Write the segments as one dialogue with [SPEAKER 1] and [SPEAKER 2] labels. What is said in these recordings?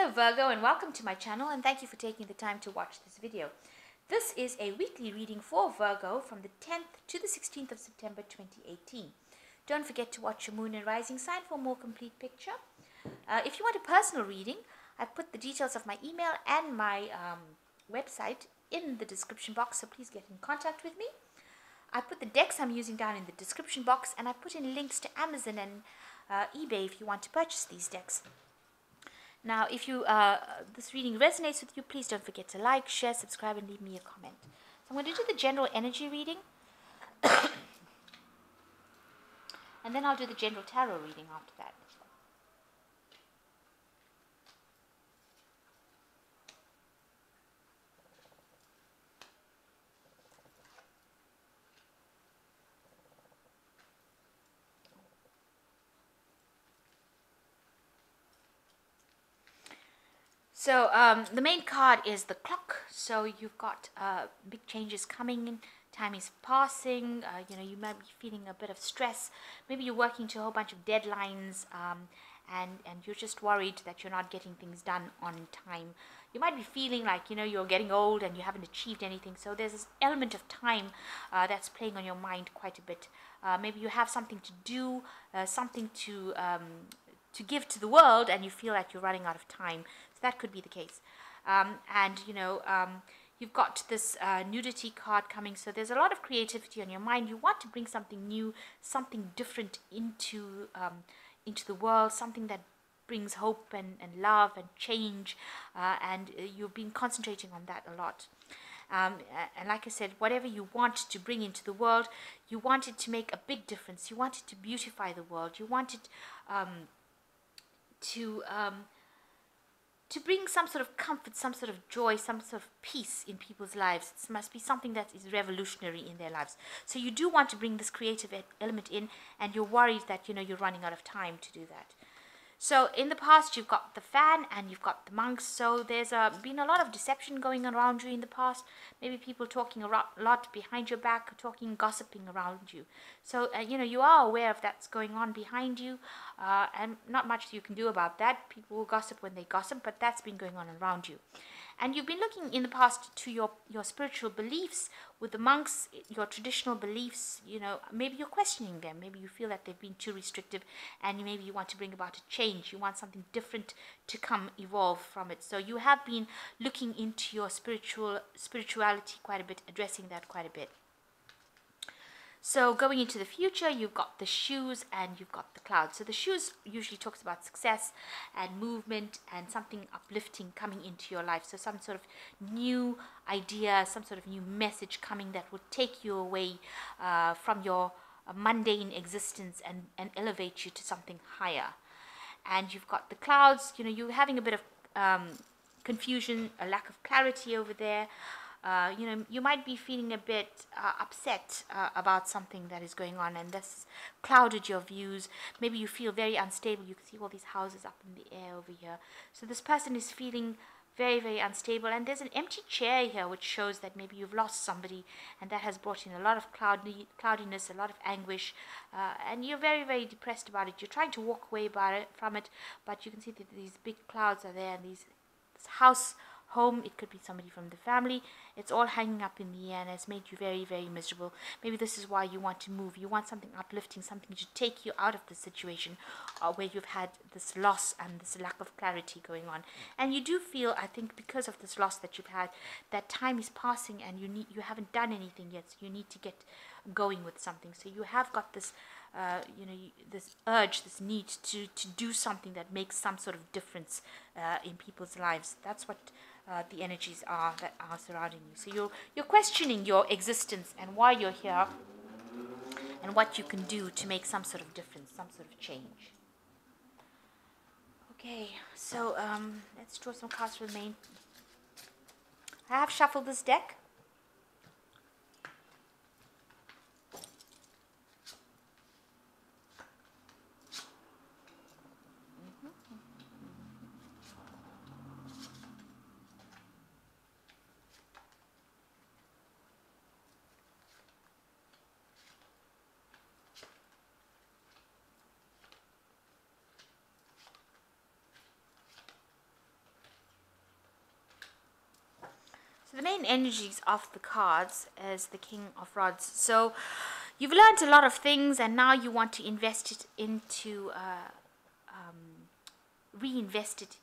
[SPEAKER 1] Hello Virgo, and welcome to my channel, and thank you for taking the time to watch this video. This is a weekly reading for Virgo from the 10th to the 16th of September 2018. Don't forget to watch your moon and rising sign for a more complete picture. If you want a personal reading, I've put the details of my email and my website in the description box, so please get in contact with me. I put the decks I'm using down in the description box, and I put in links to Amazon and eBay if you want to purchase these decks. Now, if this reading resonates with you, please don't forget to like, share, subscribe, and leave me a comment. So I'm going to do the general energy reading, and then I'll do the general tarot reading after that. So the main card is the clock. So you've got big changes coming in. Time is passing. You might be feeling a bit of stress. Maybe you're working to a whole bunch of deadlines, and you're just worried that you're not getting things done on time. You might be feeling like you're getting old and you haven't achieved anything. So there's this element of time that's playing on your mind quite a bit. Maybe you have something to do, something to give to the world, and you feel like you're running out of time. So that could be the case. You've got this nudity card coming, so there's a lot of creativity on your mind. You want to bring something new, something different into the world, something that brings hope and love and change, and you've been concentrating on that a lot. And like I said, whatever you want to bring into the world, you want it to make a big difference. You want it to beautify the world. You want it to bring some sort of comfort, some sort of joy, some sort of peace in people's lives. It must be something that is revolutionary in their lives. So you do want to bring this creative element in, and you're worried that you're running out of time to do that. So in the past, you've got the fan and you've got the monks. So there's been a lot of deception going on around you in the past. Maybe people talking a lot behind your back, talking, gossiping around you. So, you are aware of that's going on behind you, and not much you can do about that. People will gossip when they gossip, but that's been going on around you. And you've been looking in the past to your spiritual beliefs with the monks, your traditional beliefs. Maybe you're questioning them. Maybe you feel that they've been too restrictive, and maybe you want to bring about a change. You want something different to evolve from it. So you have been looking into your spirituality quite a bit, addressing that quite a bit. So going into the future, you've got the shoes and you've got the clouds. So the shoes usually talks about success and movement and something uplifting coming into your life. So some sort of new idea, some sort of new message coming that will take you away from your mundane existence and elevate you to something higher. And you've got the clouds. You're having a bit of confusion, a lack of clarity over there. You might be feeling a bit upset about something that is going on, and this clouded your views. Maybe you feel very unstable. You can see all these houses up in the air over here. So this person is feeling very, very unstable, and there's an empty chair here which shows that maybe you've lost somebody, and that has brought in a lot of cloudiness, a lot of anguish, and you're very, very depressed about it. You're trying to walk away from it, but you can see that these big clouds are there, and this house, home, it could be somebody from the family. It's all hanging up in the air and has made you very, very miserable. Maybe this is why you want to move. You want something uplifting, something to take you out of the situation where you've had this loss and this lack of clarity going on. And you do feel, I think, because of this loss that you've had, that time is passing and you haven't done anything yet. So you need to get going with something. So you have got this this urge, this need to do something that makes some sort of difference in people's lives. That's what the energies are that are surrounding you. So you're questioning your existence and why you're here and what you can do to make some sort of difference, some sort of change. Okay, so let's draw some cards for the main. I have shuffled this deck. main energies of the cards is the King of Rods. So you've learned a lot of things, and now you want to invest it into, reinvest it.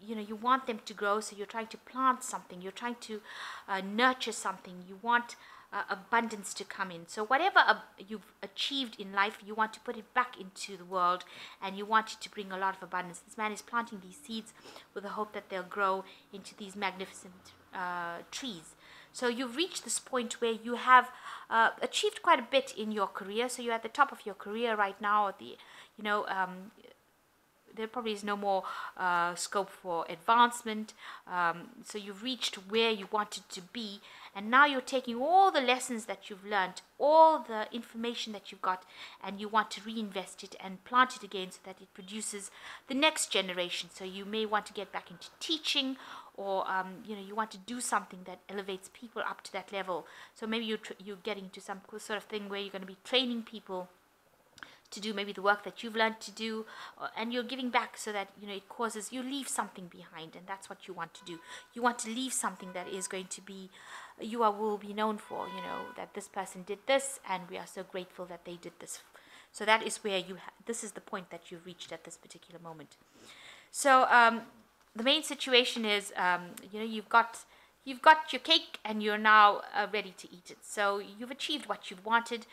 [SPEAKER 1] You want them to grow, so you're trying to plant something. You're trying to nurture something. You want abundance to come in. So whatever you've achieved in life, you want to put it back into the world, and you want it to bring a lot of abundance. This man is planting these seeds with the hope that they'll grow into these magnificent trees. So you've reached this point where you have achieved quite a bit in your career. So you're at the top of your career right now. There probably is no more scope for advancement. So you've reached where you wanted to be, and now you're taking all the lessons that you've learned, all the information that you've got, and you want to reinvest it and plant it again so that it produces the next generation. So you may want to get back into teaching, or you want to do something that elevates people up to that level. So maybe you're getting to some sort of thing where you're going to be training people to do maybe the work that you've learned to do, and you're giving back so that it causes you leave something behind, and that's what you want to do. You want to leave something that is going to be will be known for, that this person did this, and we are so grateful that they did this. So that is where this is the point that you've reached at this particular moment. So the main situation is you've got your cake, and you're now ready to eat it. So you've achieved what you've wanted,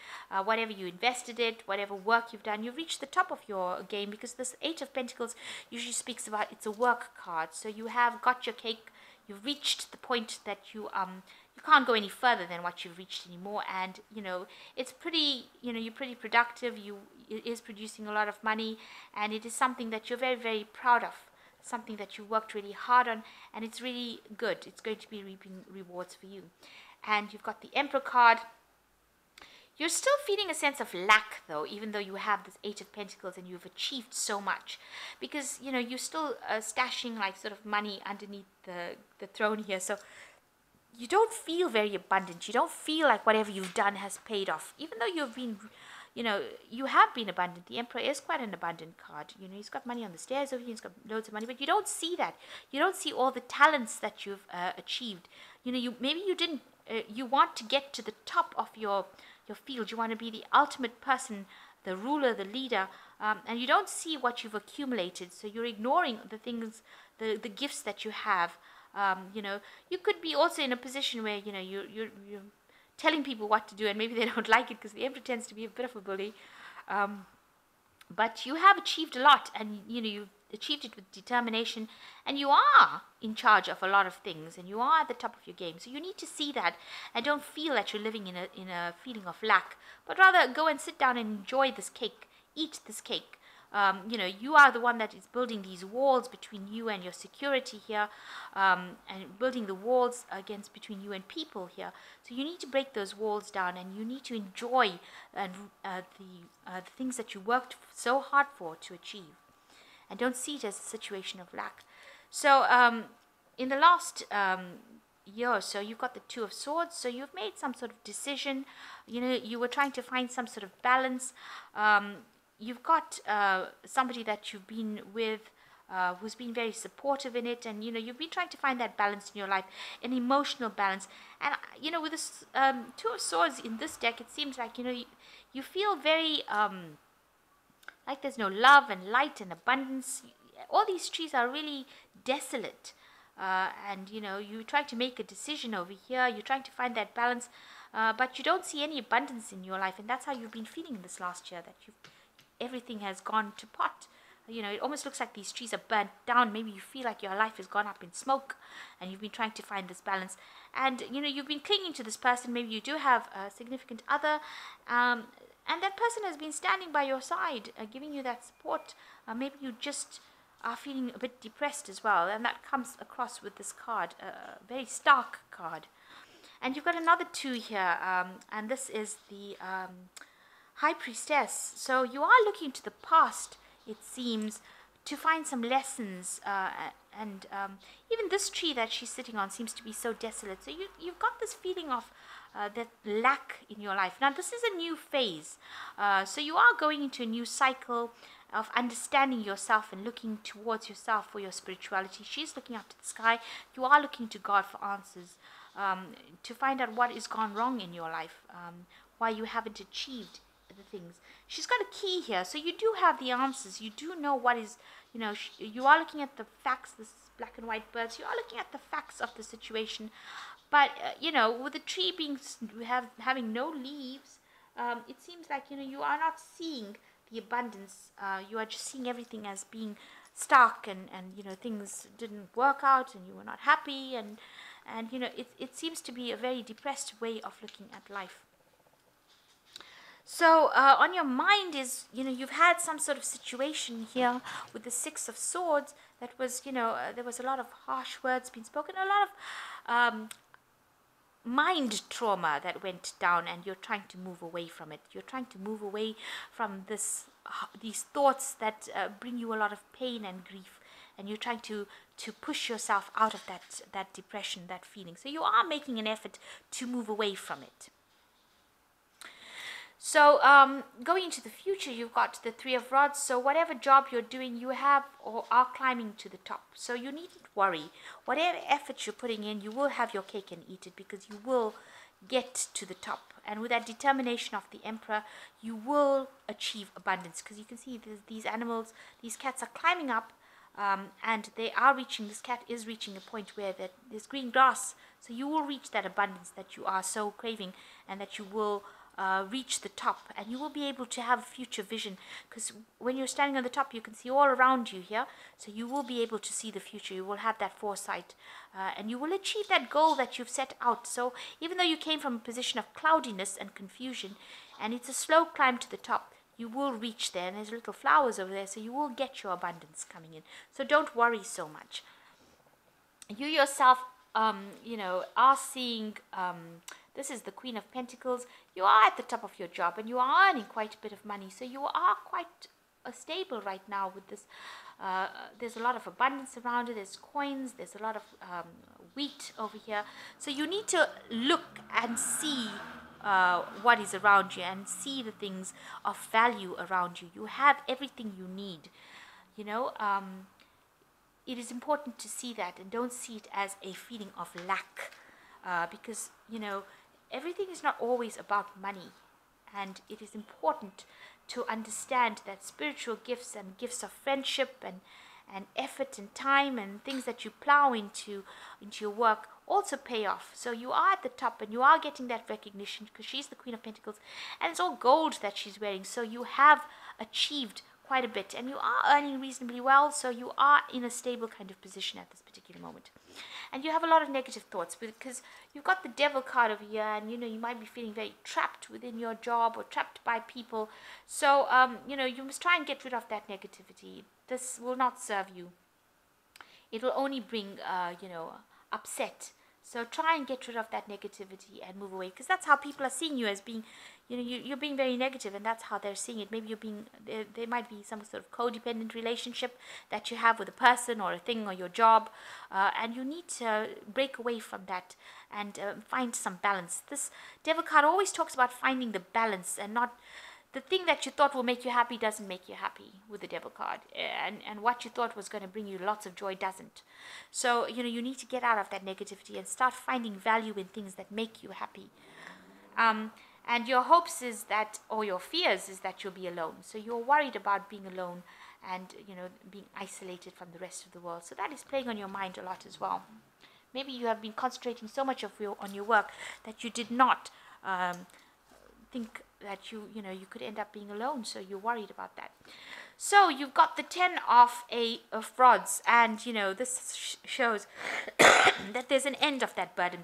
[SPEAKER 1] whatever you invested it, whatever work you've done. You've reached the top of your game, because this Eight of Pentacles usually speaks about it's a work card. So you have got your cake. You've reached the point that you can't go any further than what you've reached anymore, and it's pretty you're pretty productive. It is producing a lot of money, and it is something that you're very, very proud of. Something that you worked really hard on, and it's really good. It's going to be reaping rewards for you. And you've got the Emperor card. You're still feeling a sense of lack, though, even though you have this Eight of Pentacles and you've achieved so much, because you're still stashing like sort of money underneath the throne here. So you don't feel very abundant. You don't feel like whatever you've done has paid off, even though you've been you have been abundant. The Emperor is quite an abundant card. He's got money on the stairs over here. He's got loads of money, but you don't see that. You don't see all the talents that you've achieved. Maybe you didn't. You want to get to the top of your field. You want to be the ultimate person, the ruler, the leader, and you don't see what you've accumulated. So you're ignoring the things, the gifts that you have. You could be also in a position where you're telling people what to do, and maybe they don't like it, because the Emperor tends to be a bit of a bully. But you have achieved a lot, and you've achieved it with determination, and you are in charge of a lot of things, and you are at the top of your game. So you need to see that, and don't feel that you're living in a feeling of lack, but rather go and sit down and enjoy this cake, eat this cake. You are the one that is building these walls between you and your security here, and building the walls between you and people here. So you need to break those walls down, and you need to enjoy the things that you worked so hard for to achieve, and don't see it as a situation of lack. So in the last year or so, you've got the Two of Swords. So you've made some sort of decision. You were trying to find some sort of balance. You've got somebody that you've been with who's been very supportive in it, and you've been trying to find that balance in your life, an emotional balance. And with this Two of Swords in this deck, it seems like you feel very like there's no love and light and abundance. All these trees are really desolate, and you try to make a decision over here. You're trying to find that balance, but you don't see any abundance in your life, and that's how you've been feeling this last year, that everything has gone to pot. It almost looks like these trees are burnt down. Maybe you feel like your life has gone up in smoke, and you've been trying to find this balance. And you've been clinging to this person. Maybe you do have a significant other, and that person has been standing by your side, giving you that support. Maybe you just are feeling a bit depressed as well, and that comes across with this card, a very stark card. And you've got another two here, and this is the High Priestess. So you are looking to the past, it seems, to find some lessons, and even this tree that she's sitting on seems to be so desolate. So you've got this feeling of that lack in your life. Now, this is a new phase. So you are going into a new cycle of understanding yourself and looking towards yourself for your spirituality. She's looking up to the sky. You are looking to God for answers, to find out what has gone wrong in your life, why you haven't achieved the things. She's got a key here, so you do have the answers. You do know what is, you are looking at the facts. This is black and white birds. You are looking at the facts of the situation, but with the tree being having no leaves, it seems like you are not seeing the abundance. You are just seeing everything as being stuck, and things didn't work out, and you were not happy, and it seems to be a very depressed way of looking at life. So on your mind is, you've had some sort of situation here with the Six of Swords that was, there was a lot of harsh words being spoken, a lot of mind trauma that went down, and you're trying to move away from it. You're trying to move away from these thoughts that bring you a lot of pain and grief, and you're trying to push yourself out of that depression, that feeling. So you are making an effort to move away from it. So going into the future, you've got the Three of Rods. So whatever job you're doing, you have or are climbing to the top. So you needn't worry. Whatever effort you're putting in, you will have your cake and eat it, because you will get to the top. And with that determination of the Emperor, you will achieve abundance, because you can see these animals, these cats are climbing up, and they are reaching, this cat is reaching a point where there's green grass. So you will reach that abundance that you are so craving, and that you will reach the top, and you will be able to have future vision, because when you're standing on the top, you can see all around you here. So you will be able to see the future. You will have that foresight, and you will achieve that goal that you've set out. So even though you came from a position of cloudiness and confusion, and it's a slow climb to the top, you will reach there, and there's little flowers over there, so you will get your abundance coming in. So don't worry so much. You yourself are seeing, this is the Queen of Pentacles. You are at the top of your job, and you are earning quite a bit of money. So you are quite stable right now with this. There's a lot of abundance around it. There's coins. There's a lot of wheat over here. So you need to look and see what is around you, and see the things of value around you. You have everything you need. It is important to see that, and don't see it as a feeling of lack, because everything is not always about money, and it is important to understand that spiritual gifts and gifts of friendship and effort and time and things that you plow into your work also pay off. So you are at the top, and you are getting that recognition, because she's the Queen of Pentacles, and it's all gold that she's wearing. So you have achieved quite a bit, and you are earning reasonably well, so you are in a stable kind of position at this particular moment. And you have a lot of negative thoughts, because you've got the Devil card over here, and you might be feeling very trapped within your job, or trapped by people. So you must try and get rid of that negativity. This will not serve you. It will only bring upset. So try and get rid of that negativity and move away, because that's how people are seeing you, as being, you're being very negative, and that's how they're seeing it. Maybe there might be some sort of codependent relationship that you have with a person or a thing or your job, and you need to break away from that and find some balance. This Devil card always talks about finding the balance, and not the thing that you thought will make you happy doesn't make you happy with the Devil card, and what you thought was going to bring you lots of joy doesn't. So you need to get out of that negativity and start finding value in things that make you happy. And your hopes is that, or your fears is that you'll be alone. So you're worried about being alone, and being isolated from the rest of the world. So that is playing on your mind a lot as well. Maybe you have been concentrating so much on your work that you did not think that you could end up being alone, so you're worried about that. So you've got the 10 of Rods, and this shows that there's an end of that burden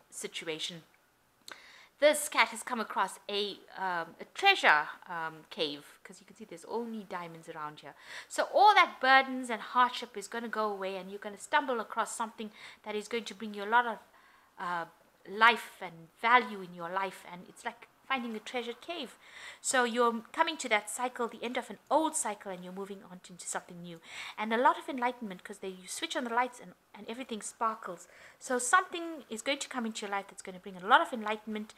[SPEAKER 1] situation. This cat has come across a treasure cave, because you can see there's only diamonds around here. So all that burdens and hardship is going to go away, and you're going to stumble across something that is going to bring you a lot of life and value in your life, and it's like finding a treasured cave. So you're coming to that cycle, the end of an old cycle, and you're moving on into something new. And a lot of enlightenment, because you switch on the lights and everything sparkles. So something is going to come into your life that's going to bring a lot of enlightenment,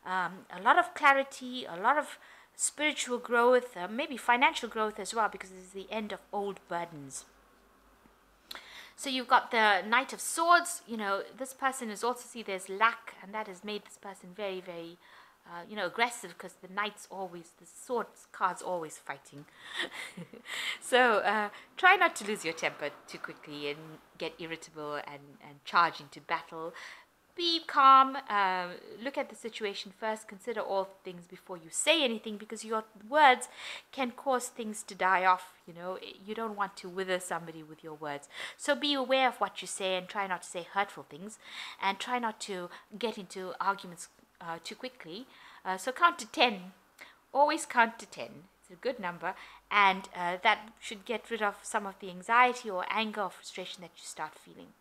[SPEAKER 1] a lot of clarity, a lot of spiritual growth, maybe financial growth as well, because this is the end of old burdens. So you've got the Knight of Swords. This person is also, see, there's lack, and that has made this person very, very, aggressive, because the the sword card's always fighting. So try not to lose your temper too quickly and get irritable and charge into battle. Be calm, look at the situation first, consider all things before you say anything, because your words can cause things to die off. You don't want to wither somebody with your words. So be aware of what you say, and try not to say hurtful things, and try not to get into arguments too quickly. So count to 10. Always count to 10. It's a good number, and that should get rid of some of the anxiety or anger or frustration that you start feeling.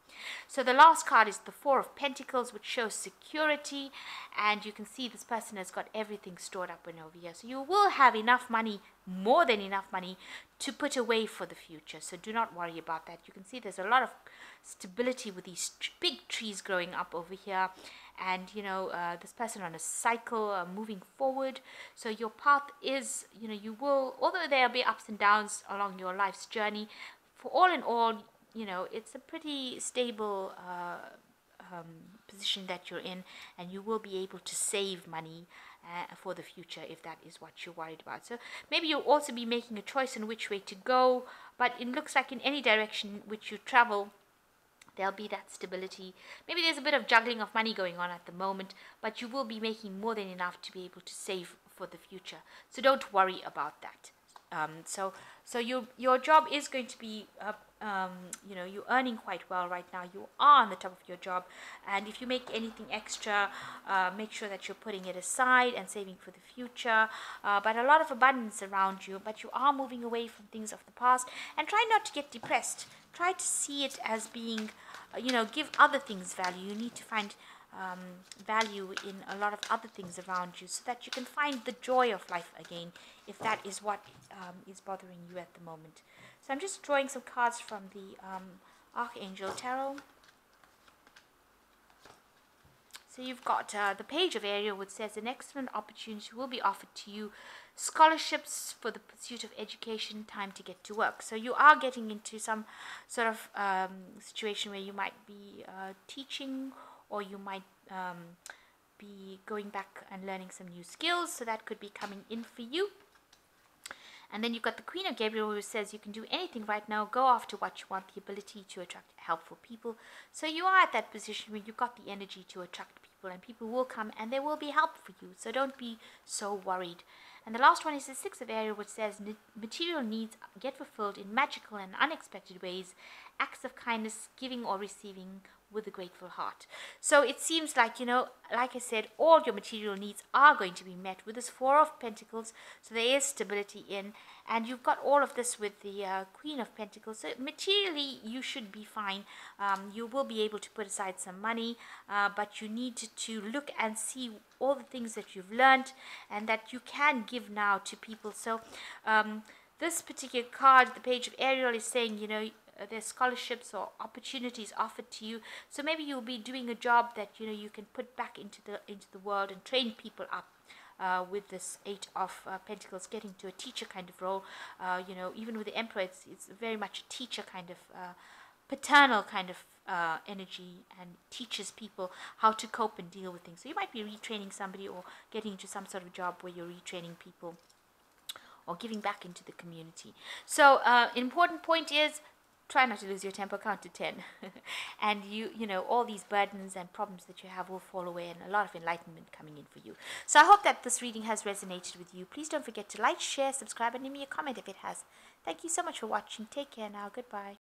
[SPEAKER 1] So the last card is the Four of Pentacles, which shows security, and you can see this person has got everything stored up and over here. So you will have enough money, more than enough money, to put away for the future. So do not worry about that. You can see there's a lot of stability with these big trees growing up over here, and this person on a cycle, moving forward. So your path is, you will, although there will be ups and downs along your life's journey, for all in all, it's a pretty stable position that you're in, and you will be able to save money for the future, if that is what you're worried about. So maybe you'll also be making a choice in which way to go, but it looks like in any direction which you travel, there'll be that stability. Maybe there's a bit of juggling of money going on at the moment, but you will be making more than enough to be able to save for the future. So don't worry about that. So your job is going to be, you're earning quite well right now. You are on the top of your job, and if you make anything extra, make sure that you're putting it aside and saving for the future. But a lot of abundance around you, but you are moving away from things of the past, and try not to get depressed. Try to see it as being, give other things value. You need to find value in a lot of other things around you, so that you can find the joy of life again, if that is what is bothering you at the moment. So I'm just drawing some cards from the Archangel Tarot. So you've got the Page of Ariel, which says an excellent opportunity will be offered to you. Scholarships for the pursuit of education, time to get to work. So you are getting into some sort of situation where you might be teaching, or you might be going back and learning some new skills. So that could be coming in for you. And then you've got the Queen of Gabriel, who says you can do anything right now. Go after what you want, the ability to attract helpful people. So you are at that position where you've got the energy to attract people, and people will come and there will be help for you. So don't be so worried. And the last one is the Six of Ariel, which says material needs get fulfilled in magical and unexpected ways. Acts of kindness, giving or receiving with a grateful heart. So it seems like, like I said, all your material needs are going to be met with this Four of Pentacles. So there is stability in, and you've got all of this with the Queen of Pentacles. So materially, you should be fine. You will be able to put aside some money, but you need to look and see all the things that you've learned and that you can give now to people. So this particular card, the Page of Ariel, is saying, there's scholarships or opportunities offered to you. So maybe you'll be doing a job that you can put back into the world and train people up. With this Eight of Pentacles, getting to a teacher kind of role, even with the Emperor, it's very much a teacher kind of paternal kind of energy, and teaches people how to cope and deal with things. So you might be retraining somebody, or getting into some sort of job where you're retraining people or giving back into the community. So important point is, try not to lose your temper, count to 10. And all these burdens and problems that you have will fall away, and a lot of enlightenment coming in for you. So I hope that this reading has resonated with you. Please don't forget to like, share, subscribe, and leave me a comment if it has. Thank you so much for watching. Take care now. Goodbye.